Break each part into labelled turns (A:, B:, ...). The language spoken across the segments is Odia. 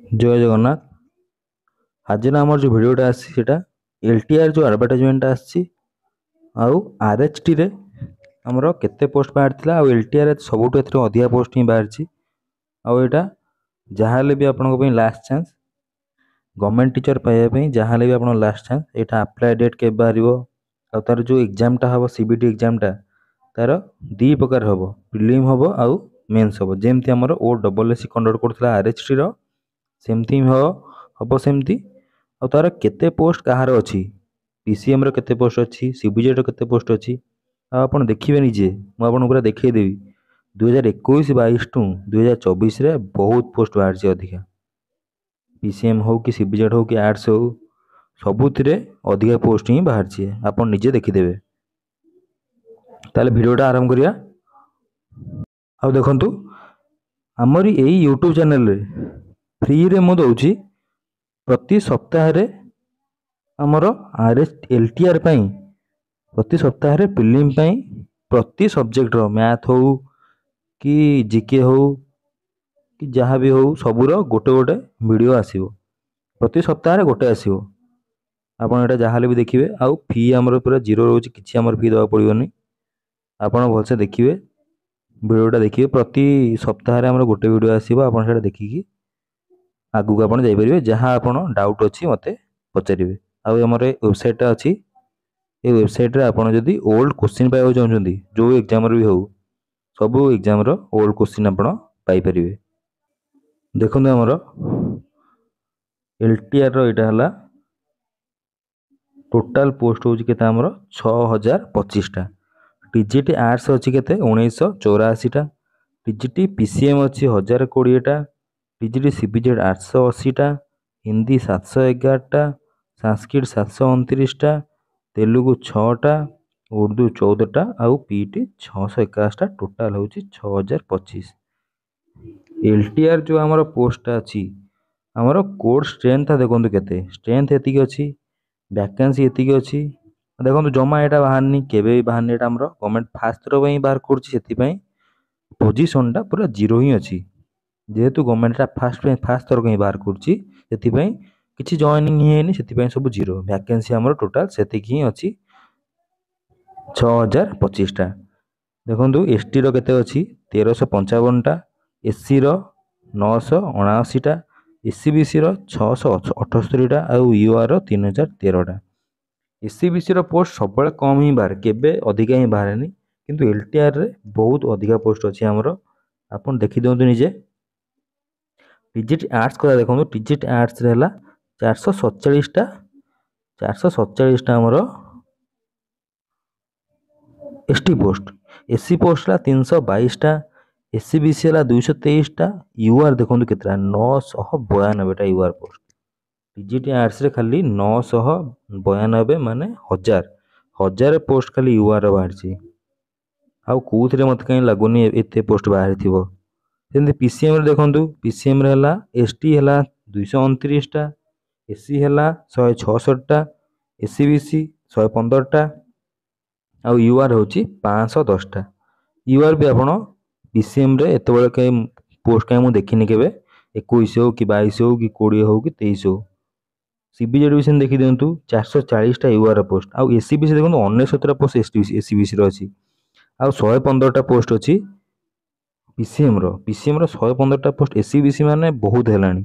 A: जय जगन्नाथ। आज ना आमर जो भिडियोटा आसटा एलटीआर जो आडभर्टाइजमेंटा आरएचटी रे आमर केते पोस्ट बाहर आउ एलटीआर सबुठ अधिका पोस्ट ही बाहरी आईटा जहाँ भी आपन लास्ट चांस गवर्नमेंट टीचर पाइबापी जहाँ भी आप लास्ट चांस यहाँ अप्लाई डेट के बाहर आ तार जो एग्जामटा हम सीबीटी एग्जामटा तार दी प्रकार हम प्रिलिम हम आउ मेन्स हम जमती आमर ओ डबल एस कंडक्ट करता आरएचटी रो सेमती हम सेमती आ तार केते पोस्ट कहार अच्छी पीसीएम रो केते पोस्ट अच्छी सीबीजेड रो केते पोस्ट अच्छी आप देखिए निजे मुझे पूरा देखईदेवी 2021-22 टू 2024 रे बहुत पोस्ट बाहर अधिका पीसीएम हो कि सीबीजेड हो कि आर्ट्स हो सबुथिरे अधिका पोस्ट ही बाहर आप निजे देखीदेवे। ताले भिडियोटा आरंभ करिया। आ देखंतु आमरी एई यूट्यूब चैनल रे फ्री रे मु दउची प्रति सप्ताह रे आमर आरएच एलटीआर पई प्रति सप्ताह रे प्रीलिम पई प्रति सब्जेक्ट रो मैथ हो कि जीके हो कि जहाँ भी हो सबूर गोटे गोटे वीडियो आसीबो प्रति सप्ताह रे गोटे आसीबो आपन एटा जहाँ भी देखिए आउ फी आमर पूरा जीरो रोज किछि आमर फी दवा पड़िबनी आपन भलसे देखिए वीडियोटा देखिए प्रति सप्ताह रे आमर गोटे वीडियो आसीबो आपन सेटा देखिकी आगु आपन जाई परिबे जहाँ आपन डाउट अछि मते पचारिबे आउ आमर वेबसाइट अछि ए वेबसाइट रे आपन जदी ओल्ड क्वेश्चन पाइबो चाहउछंती जो एग्जाम रे भी हो सब एग्जाम रो ओल्ड क्वेश्चन आपन पाई परिबे। देखो आमर एलटीआर रो एटा हला टोटाल पोस्ट होची केते आमर 6025 टा टीजीटी आर्ट्स अछि केते 1984 टा टीजीटी पीसीएम अछि 1020 टा टीजीटी सीबीजेड 880 टा हिंदी 711 टा संस्कृत 729 टा तेलुगु 6 टा उर्दू 14 टा आउ पीटी 651 टा टोटाल होची 6025। एलटीआर जो आमर पोस्ट अछि आमर कोड स्ट्रेंथ देखंतु केते स्ट्रेंथ एतिक अछि वैकेंसी एतिक अछि देखो जमा यहाँ बाहरनी केवे बाहरनी एटा हमरो गवर्नमेंट फास्ट थ्रो पई बाहर करछि सेति पई पोजीशनटा पूरा जीरो ही अछि जेहेतु गवर्नमेंट फास्ट थ्रो कहीं बाहर करछि सेति पई किछि जॉइनिंग ही हेनी सेति पई सब जीरो वैकेंसी हमरो टोटल सेतिक ही अछि 6025 टा देखंतु एसटी रो केते अछि 1355 टा एससी रो 979 टा एससीबीसी रो 678 टा और यूआर रो 3013 टा एससीबीसी रो पोस्ट सब कम ही बाहर केबे अधिका ही बाहर किंतु एलटीआर रे बहुत अधिका पोस्ट अछि हमरो आपन देखि दियंतु निजे। टीजीटी आर्ट्स को देखो टीजीटी आर्ट्स रे हला 447 टा 447 टा हमरो एसटी पोस्ट एससी पोस्ट ला 322 टा एससीबीसी ला 223 टा यूआर देखो केतरा 992 टा यूआर पोस्ट टीजीटी आर्ट्स रे खाली 992 माने हजार पोस्ट खाली यूआर बाहर आउ कोथरे मत कहीं लागुनी एते पोस्ट बाहर थिबो सेंति पीसीएम रे देखंतु पीसीएम रे हला एसटी हला 229 टा एससी हला 166 टा एससीबीसी 115 टा आउ यूआर होची 510 टा यूआर भी आपण पीसीएम रे एते बेले कहीं पोस्ट कहीं मु देखिनी केबे 21 हो कि 22 हो कि 20 हो कि 23 हो सीबीजेड भी सेन देखि दियंतु 440 टा यूआर पोस्ट आउ एससीबीसी देखंतु 19 पोस्ट एससीबीसी रो अछि आउ 115 टा पोस्ट अछि पीसीएम रो 115 टा पोस्ट एससीबीसी माने बहुत हेलानी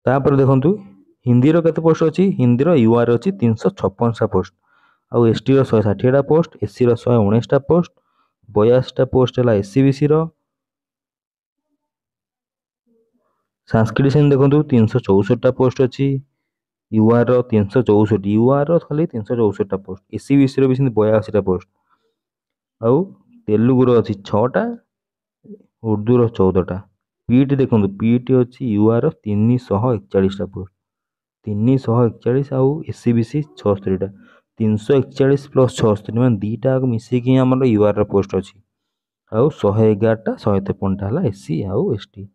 A: तापर देखंतु हिंदी रो केते पोस्ट अछि हिंदी रो यूआर अछि 356 टा पोस्ट आउ एसटी रो 160 टा पोस्ट एससी रो 119 टा पोस्ट 82 टा पोस्ट हला एससीबीसी रो संस्कृत सेन देखंतु 364 टा पोस्ट अछि यूआर रो 364 यूआर रो खाली 364 टा पोस्ट एससीबीसी रो भी 82 टा पोस्ट आउ तेलुगु रो अछि 6 टा उर्दू रो 14 टा पीटी देखंतु पीटी अछि यूआर रो 341 टा पोस्ट 341 आउ एससीबीसी 76 टा 341 प्लस 76 माने दीटा मिसी कि हमर यूआर रो पोस्ट अछि आउ 111 टा 153 टा हला एससी आउ एसटी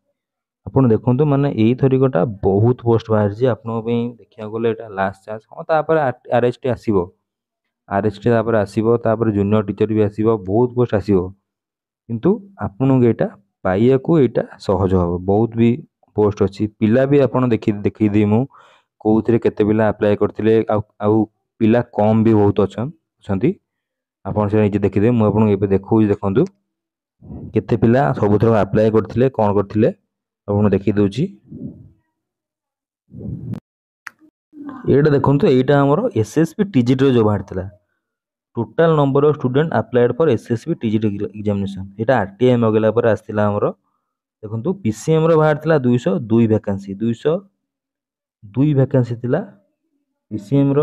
A: आपण देखंतु माने एई थरिकटा बहुत पोस्ट बाहर जे आपण पे देखिया गले एटा लास्ट चांस हां तापर आरएचटी आसीबो आरएचटी तापर आसीबो तापर जूनियर टीचर भी आसीबो बहुत पोस्ट आसीबो किंतु आपण एटा पाइବାକୁ ଏଇଟା ସହଜ ହେବ। ବହୁତ ବି ପୋଷ୍ଟ ଅଛି, ପିଲା ବି ଆପଣ ଦେଖିଦେବି ମୁଁ କେଉଁଥିରେ କେତେ ପିଲା ଆପ୍ଲାଏ କରିଥିଲେ, ଆଉ ପିଲା କମ୍ ବି ବହୁତ ଅଛନ୍ତି। ଆପଣ ସେଇଟା ନିଜେ ଦେଖିଦେବେ। ମୁଁ ଆପଣଙ୍କୁ ଏବେ ଦେଖାଉଛି, ଦେଖନ୍ତୁ କେତେ ପିଲା ସବୁଥର ଆପ୍ଲାଏ କରିଥିଲେ, କ'ଣ କରିଥିଲେ ଆପଣଙ୍କୁ ଦେଖେଇ ଦେଉଛି। ଏଇଟା ଦେଖନ୍ତୁ, ଏଇଟା ଆମର SSB TGTର ଯେଉଁ ବାହାରିଥିଲା, total number of student applied for SSB TGT examination. ଏଇଟା RTI ମଗେଇଲା ପରେ ଆସିଥିଲା ଆମର। ଦେଖନ୍ତୁ PCMର ବାହାରିଥିଲା 202 ଭ୍ୟାକାନ୍ସି, 202 ଭ୍ୟାକାନ୍ସି ଥିଲା PCMର।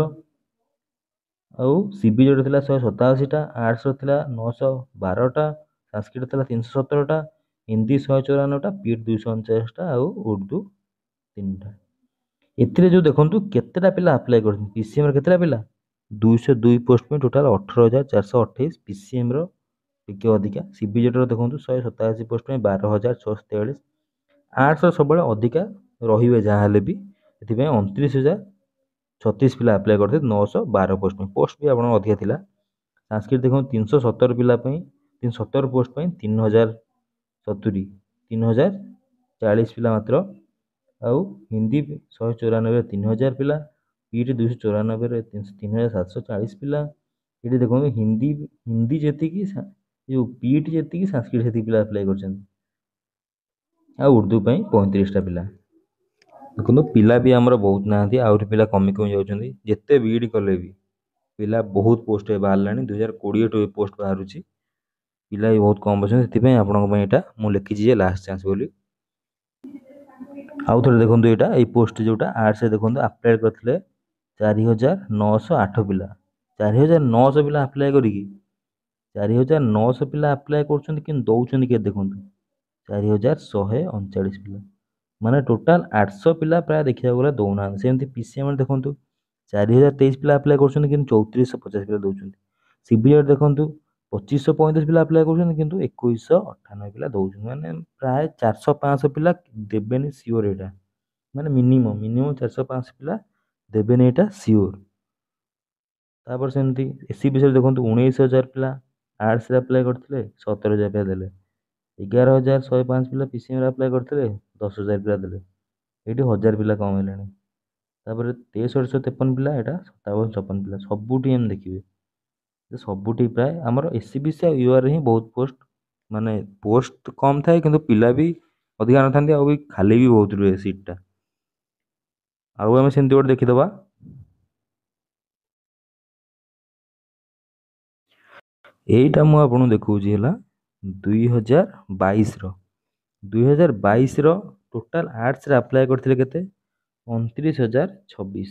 A: ଆଉ CBJର ଥିଲା 187ଟା, ଆର୍ଟ୍ସର ଥିଲା 912ଟା, ସଂସ୍କୃତ ଥିଲା 317ଟା, ହିନ୍ଦୀ 194ଟା, PET 249ଟା, ଆଉ ଉର୍ଦ୍ଦୁ 3ଟା। ଏଥିରେ ଯେଉଁ ଦେଖନ୍ତୁ କେତେଟା ପିଲା ଆପ୍ଲାଏ କରିଛନ୍ତି, PCMର କେତେଟା ପିଲା 202 ପୋଷ୍ଟ ପାଇଁ ଟୋଟାଲ 18,428। PCMର ଟିକେ ଅଧିକା। CBJର ଦେଖନ୍ତୁ 187 ପୋଷ୍ଟ ପାଇଁ 12,643। ଆର୍ଟ୍ସର ସବୁବେଳେ ଅଧିକା ରହିବେ ଯାହା ହେଲେ ବି, ସେଥିପାଇଁ 29,036 ପିଲା ଆପ୍ଲାଏ କରିଥିଲେ 912 ପୋଷ୍ଟ ପାଇଁ। ପୋଷ୍ଟ ବି ଆପଣଙ୍କର ଅଧିକା ଥିଲା। ସଂସ୍କୃତ ଦେଖନ୍ତୁ 317 ପିଲା ପାଇଁ, 317 ପୋଷ୍ଟ ପାଇଁ 3,070, 3,040 ପିଲା ମାତ୍ର। ଆଉ ହିନ୍ଦୀ 194ରେ 3,000 ପିଲା, PET 294ରେ 3,740 ପିଲା। ଏଠି ଦେଖନ୍ତୁ ହିନ୍ଦୀ ଯେତିକି, ଯେଉଁ PET ଯେତିକି, ସଂସ୍କୃତ ସେତିକି ପିଲା ଆପ୍ଲାଏ କରିଛନ୍ତି। ଆଉ ଉର୍ଦ୍ଦୁ ପାଇଁ 35ଟା ପିଲା। ଦେଖନ୍ତୁ ପିଲା ବି ଆମର ବହୁତ ନାହାନ୍ତି, ଆହୁରି ପିଲା କମି ଯାଉଛନ୍ତି। ଯେତେ ବିଇଡ଼ି କଲେ ବି ପିଲା ବହୁତ ପୋଷ୍ଟ ବାହାରିଲାଣି, 2020ଠୁ ଏ ପୋଷ୍ଟ ବାହାରୁଛି, ପିଲା ବି ବହୁତ କମ୍ ଅଛନ୍ତି। ସେଥିପାଇଁ ଆପଣଙ୍କ ପାଇଁ ଏଇଟା ମୁଁ ଲେଖିଛି ଯେ ଲାଷ୍ଟ ଚାନ୍ସ ବୋଲି। ଆଉ ଥରେ ଦେଖନ୍ତୁ, ଏଇଟା ଏଇ ପୋଷ୍ଟ ଯେଉଁଟା ଆର୍ଟ୍ସରେ ଦେଖନ୍ତୁ ଆପ୍ଲାଏ କରିଥିଲେ 4,908 ପିଲା। 4,900 ପିଲା ଆପ୍ଲାଏ କରିକି 4,900 ପିଲା ଆପ୍ଲାଏ କରୁଛନ୍ତି, କିନ୍ତୁ ଦେଉଛନ୍ତି କେତେ ଦେଖନ୍ତୁ 4,139 ପିଲା। ମାନେ ଟୋଟାଲ 800 ପିଲା ପ୍ରାୟ ଦେଖିବାକୁ ଗଲେ ଦେଉନାହାନ୍ତି। ସେମିତି PCMରେ ଦେଖନ୍ତୁ 4,023 ପିଲା ଆପ୍ଲାଏ କରୁଛନ୍ତି, କିନ୍ତୁ 3,450 ପିଲା ଦେଉଛନ୍ତି। CBJରେ ଦେଖନ୍ତୁ 2,535 ପିଲା ଆପ୍ଲାଏ କରୁଛନ୍ତି, କିନ୍ତୁ 2,198 ପିଲା ଦେଉଛନ୍ତି। ମାନେ ପ୍ରାୟ 400-500 ପିଲା ଦେବେନି ସିଓର। ଏଇଟା ମାନେ ମିନିମମ୍ 400-500 ପିଲା ଦେବେନି, ଏଇଟା ସିଓର। ତାପରେ ସେମିତି SCBCରେ ଦେଖନ୍ତୁ 19,000 ପିଲା ଆର୍ଟ୍ସରେ ଆପ୍ଲାଏ କରିଥିଲେ, 17,000 ପିଲା ଦେଲେ। 11,105 ପିଲା PCMରେ ଆପ୍ଲାଏ କରିଥିଲେ, 10,000 ପିଲା ଦେଲେ। ଏଇଠି 1,000 ପିଲା କମ୍ ହେଲେଣି। ତାପରେ 63,153 ପିଲା, ଏଇଟା 57,056 ପିଲା। ସବୁଠି ଏମିତି ଦେଖିବେ ଯେ ସବୁଠି ପ୍ରାୟ ଆମର SCBC ଆଉ URରେ ହିଁ ବହୁତ ପୋଷ୍ଟ, ମାନେ ପୋଷ୍ଟ କମ୍ ଥାଏ କିନ୍ତୁ ପିଲା ବି ଅଧିକା ନଥାନ୍ତି, ଆଉ ବି ଖାଲି ବି ବହୁତ ରୁହେ ସିଟ୍ଟା। ଆଉ ଆମେ ସେମିତି ଗୋଟେ ଦେଖିଦେବା। ଏଇଟା ମୁଁ ଆପଣଙ୍କୁ ଦେଖାଉଛି ହେଲା 2022ର ଟୋଟାଲ ଆର୍ଟ୍ସରେ ଆପ୍ଲାଏ କରିଥିଲେ କେତେ 29,026,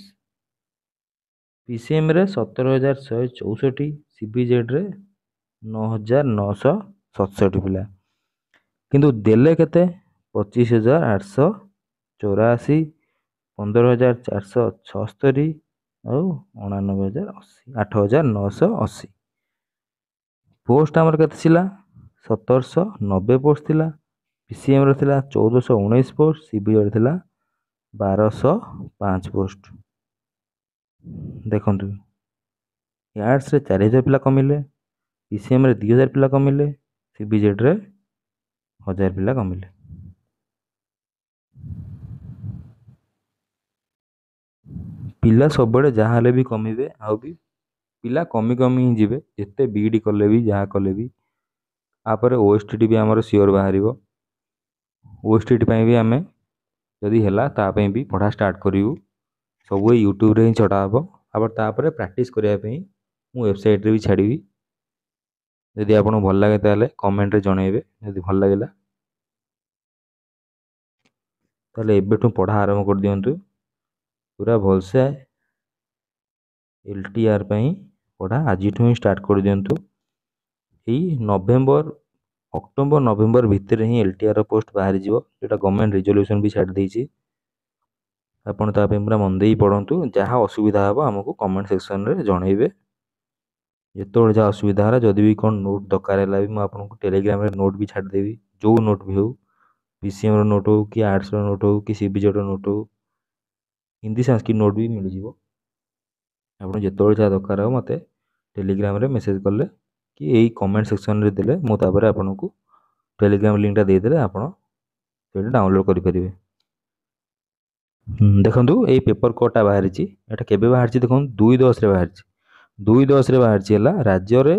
A: PCMରେ 17,164, CBJରେ 9,967 ପିଲା, କିନ୍ତୁ ଦେଲେ କେତେ 25,884, 15,476 ଆଉ 99,080, 8,980। ପୋଷ୍ଟ ଆମର କେତେ ଥିଲା 1,790 ପୋଷ୍ଟ ଥିଲା। PCMରେ ଥିଲା 1,419 ପୋଷ୍ଟ, CBJରେ ଥିଲା 1,205 ପୋଷ୍ଟ। ଦେଖନ୍ତୁ ଆର୍ଟ୍ସରେ 4,000 ପିଲା କମିଲେ, PCMରେ 2,000 ପିଲା କମିଲେ, CBJରେ 1,000 ପିଲା କମିଲେ। ପିଲା ସବୁବେଳେ ଯାହା ହେଲେ ବି କମିବେ, ଆଉ ବି ପିଲା କମି ହିଁ ଯିବେ ଯେତେ ବିଇଡ଼ି କଲେ ବି, ଯାହା କଲେ ବି। ତାପରେ OSTT ବି ଆମର ସିଓର ବାହାରିବ। OSTT ପାଇଁ ବି ଆମେ ଯଦି ହେଲା ତା ପାଇଁ ବି ପଢ଼ା ଷ୍ଟାର୍ଟ କରିବୁ। ସବୁ ଏଇ ୟୁଟ୍ୟୁବରେ ହିଁ ଛଡ଼ା ହେବ। ତାପରେ ପ୍ରାକ୍ଟିସ୍ କରିବା ପାଇଁ ମୁଁ ୱେବସାଇଟ୍ରେ ବି ଛାଡ଼ିବି। ଯଦି ଆପଣଙ୍କୁ ଭଲ ଲାଗେ ତାହେଲେ କମେଣ୍ଟରେ ଜଣାଇବେ। ଯଦି ଭଲ ଲାଗିଲା ତାହେଲେ ଏବେଠୁ ପଢ଼ା ଆରମ୍ଭ କରିଦିଅନ୍ତୁ। ପୁରା ଭଲସେ LTR ପାଇଁ ପଢ଼ା ଆଜିଠୁ ହିଁ ଷ୍ଟାର୍ଟ କରିଦିଅନ୍ତୁ। ଏଇ ଅକ୍ଟୋବର ନଭେମ୍ବର ଭିତରେ ହିଁ LTR ପୋଷ୍ଟ ବାହାରିଯିବ, ଯେଉଁଟା ଗଭର୍ଣ୍ଣମେଣ୍ଟ ରିଜଲ୍ୟୁସନ୍ ବି ଛାଡ଼ି ଦେଇଛି। ଆପଣ ତା ପାଇଁ ପୁରା ମନ ଦେଇ ପଢ଼ନ୍ତୁ। ଯାହା ଅସୁବିଧା ହେବ ଆମକୁ କମେଣ୍ଟ ସେକ୍ସନରେ ଜଣାଇବେ। ଯେତେବେଳେ ଯାହା ଅସୁବିଧା ହେଲା, ଯଦି ବି କ'ଣ ନୋଟ୍ ଦରକାର ହେଲା ବି ମୁଁ ଆପଣଙ୍କୁ ଟେଲିଗ୍ରାମରେ ନୋଟ୍ ବି ଛାଡ଼ିଦେବି। ଯେଉଁ ନୋଟ୍ ବି ହେଉ, PCMର ନୋଟ୍ ହେଉ କି ଆର୍ଟ୍ସର ନୋଟ୍ ହେଉ କି CBJର ନୋଟ୍ ହେଉ, ହିନ୍ଦୀ ସଂସ୍କୃତ ନୋଟ୍ ବି ମିଳିଯିବ। ଆପଣ ଯେତେବେଳେ ଯାହା ଦରକାର ହେବ ମୋତେ ଟେଲିଗ୍ରାମରେ ମେସେଜ୍ କଲେ କି ଏଇ କମେଣ୍ଟ ସେକ୍ସନରେ ଦେଲେ, ମୁଁ ତାପରେ ଆପଣଙ୍କୁ टेलीग्राम लिंकटा देदेले आपण ସେଇଟା ଡାଉନଲୋଡ଼ କରିପାରିବେ। ଦେଖନ୍ତୁ ଏଇ ପେପର କୋଡ଼ଟା ବାହାରିଛି, ଏଇଟା କେବେ ବାହାରିଛି ଦେଖନ୍ତୁ 2/10ରେ ବାହାରିଛି। 2/10ରେ ବାହାରିଛି ହେଲା ରାଜ୍ୟରେ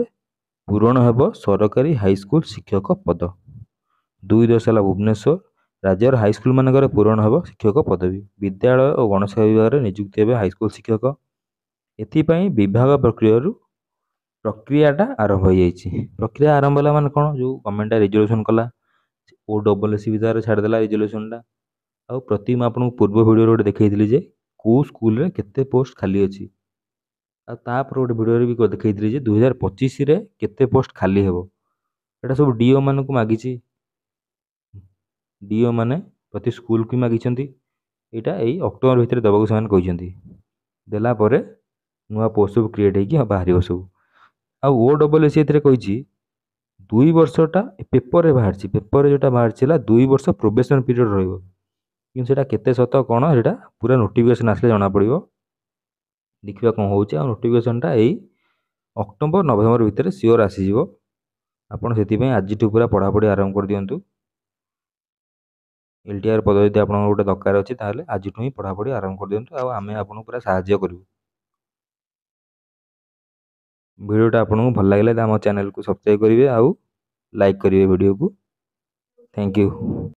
A: ପୂରଣ ହେବ ସରକାରୀ ହାଇସ୍କୁଲ ଶିକ୍ଷକ ପଦ। 2/10 ହେଲା ଭୁବନେଶ୍ୱର ରାଜ୍ୟର ହାଇସ୍କୁଲ ମାନଙ୍କରେ ପୂରଣ ହେବ ଶିକ୍ଷକ ପଦବୀ। ବିଦ୍ୟାଳୟ ଓ ଗଣଶିକ୍ଷା ବିଭାଗରେ ନିଯୁକ୍ତି ହେବେ ହାଇସ୍କୁଲ ଶିକ୍ଷକ। ଏଥିପାଇଁ ବିଭାଗ ପ୍ରକ୍ରିୟାଟା ଆରମ୍ଭ ହୋଇଯାଇଛି। ପ୍ରକ୍ରିୟା ଆରମ୍ଭ ହେଲା ମାନେ କ'ଣ, ଯେଉଁ ଗଭର୍ଣ୍ଣମେଣ୍ଟଟା ରେଜୁଲେସନ୍ କଲା, OSSC ବିଷୟରେ ଛାଡ଼ିଦେଲା ରେଜୁଲେସନଟା। ଆଉ ପ୍ରତି ମୁଁ ଆପଣଙ୍କୁ ପୂର୍ବ ଭିଡ଼ିଓରେ ଗୋଟେ ଦେଖେଇଥିଲି ଯେ କେଉଁ ସ୍କୁଲରେ କେତେ ପୋଷ୍ଟ ଖାଲି ଅଛି। ଆଉ ତାପରେ ଗୋଟେ ଭିଡ଼ିଓରେ ବି ଦେଖେଇଥିଲି ଯେ 2025ରେ କେତେ ପୋଷ୍ଟ ଖାଲି ହେବ। ଏଇଟା ସବୁ DO ମାନଙ୍କୁ ମାଗିଛି। DO ମାନେ ପ୍ରତି ସ୍କୁଲକୁ ମାଗିଛନ୍ତି। ଏଇଟା ଏଇ ଅକ୍ଟୋବର ଭିତରେ ଦେବାକୁ ସେମାନେ କହିଛନ୍ତି। ଦେଲା ପରେ ନୂଆ ପୋଷ୍ଟ ସବୁ କ୍ରିଏଟ୍ ହେଇକି ବାହାରିବ ସବୁ। ଆଉ OSSC ଏଥିରେ କହିଛି 2 ବର୍ଷଟା ପେପରରେ ବାହାରିଛି। ପେପରରେ ଯେଉଁଟା ବାହାରିଛି ହେଲା 2 ବର୍ଷ ପ୍ରୋବେସନ୍ ପିରିୟଡ଼ ରହିବ। କିନ୍ତୁ ସେଇଟା କେତେ ସତ କ'ଣ ସେଇଟା ପୁରା ନୋଟିଫିକେସନ୍ ଆସିଲେ ଜଣାପଡ଼ିବ। ଦେଖିବା କ'ଣ ହେଉଛି। ଆଉ ନୋଟିଫିକେସନ୍ଟା ଏଇ ଅକ୍ଟୋବର ନଭେମ୍ବର ଭିତରେ ସିଓର ଆସିଯିବ। ଆପଣ ସେଥିପାଇଁ ଆଜିଠୁ ପୁରା ପଢ଼ାପଢ଼ି ଆରମ୍ଭ କରିଦିଅନ୍ତୁ। LTR ପଦ ଯଦି ଆପଣଙ୍କର ଗୋଟେ ଦରକାର ଅଛି ତାହେଲେ ଆଜିଠୁ ହିଁ ପଢ଼ାପଢ଼ି ଆରମ୍ଭ କରିଦିଅନ୍ତୁ। ଆଉ ଆମେ ଆପଣଙ୍କୁ ପୁରା ସାହାଯ୍ୟ କରିବୁ। ଭିଡ଼ିଓଟା ଆପଣଙ୍କୁ ଭଲ ଲାଗିଲେ ଆମ ଚ୍ୟାନେଲକୁ ସବସ୍କ୍ରାଇବ୍ କରିବେ ଆଉ ଲାଇକ୍ କରିବେ ଭିଡ଼ିଓକୁ। Thank you.